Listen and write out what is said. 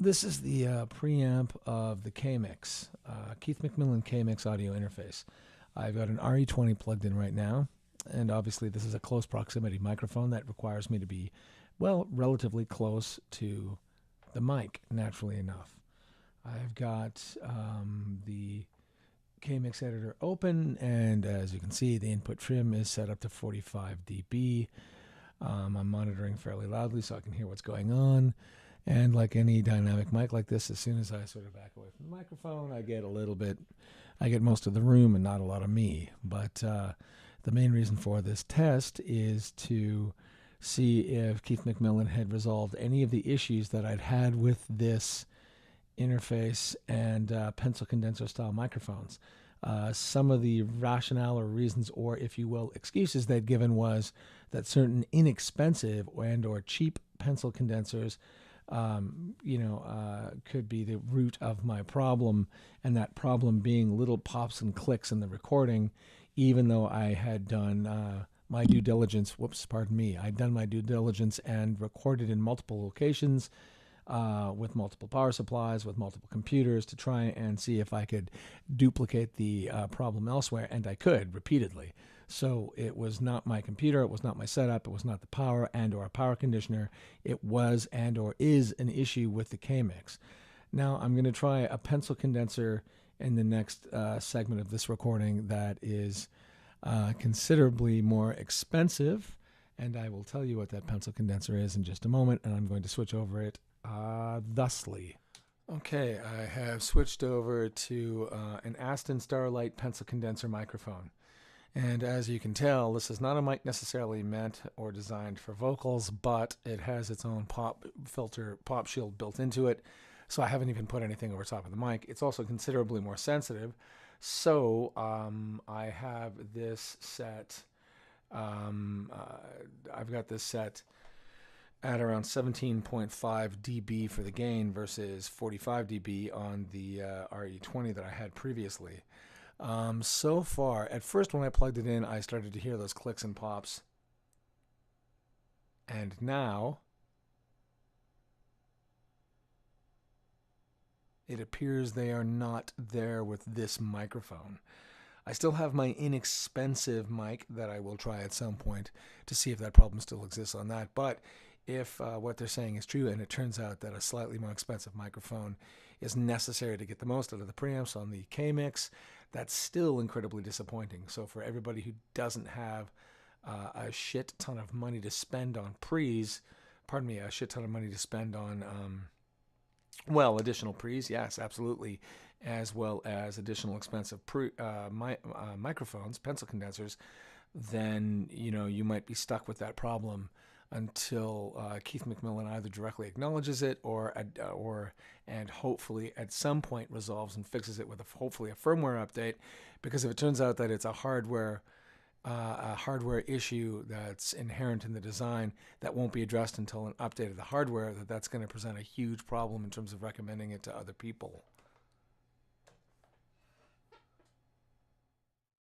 This is the preamp of the Kmix, Keith McMillen Kmix audio interface. I've got an RE20 plugged in right now, and obviously this is a close proximity microphone that requires me to be, well, relatively close to the mic, naturally enough. I've got the Kmix editor open, and as you can see, the input trim is set up to 45 dB. I'm monitoring fairly loudly so I can hear what's going on. And like any dynamic mic like this, as soon as I sort of back away from the microphone, I get most of the room and not a lot of me. But the main reason for this test is to see if Keith McMillen had resolved any of the issues that I'd had with this interface and pencil condenser style microphones. Some of the rationale or reasons, or if you will, excuses they'd given was that certain inexpensive and or cheap pencil condensers could be the root of my problem, and that problem being little pops and clicks in the recording, even though I had done my due diligence. I'd done my due diligence and recorded in multiple locations with multiple power supplies, with multiple computers to try and see if I could duplicate the problem elsewhere, and I could repeatedly. So it was not my computer, it was not my setup, it was not the power and or a power conditioner. It was and or is an issue with the Kmix. Now I'm going to try a pencil condenser in the next segment of this recording that is considerably more expensive, and I will tell you what that pencil condenser is in just a moment, and I'm going to switch over it thusly. Okay, I have switched over to an Aston Starlight pencil condenser microphone. And as you can tell, this is not a mic necessarily meant or designed for vocals, but it has its own pop filter, pop shield built into it. So I haven't even put anything over top of the mic. It's also considerably more sensitive. So I have this set, I've got this set at around 17.5 dB for the gain versus 45 dB on the RE20 that I had previously. So far, at first when I plugged it in, I started to hear those clicks and pops. And now, it appears they are not there with this microphone. I still have my inexpensive mic that I will try at some point to see if that problem still exists on that. But if what they're saying is true, and it turns out that a slightly more expensive microphone is necessary to get the most out of the preamps on the Kmix, that's still incredibly disappointing. So for everybody who doesn't have a shit ton of money to spend on a shit ton of money to spend on, additional pre's, yes, absolutely, as well as additional expensive microphones, pencil condensers, then, you might be stuck with that problem until Keith McMillen either directly acknowledges it and hopefully at some point resolves and fixes it with hopefully a firmware update. Because if it turns out that it's a hardware issue that's inherent in the design that won't be addressed until an update of the hardware, that's going to present a huge problem in terms of recommending it to other people.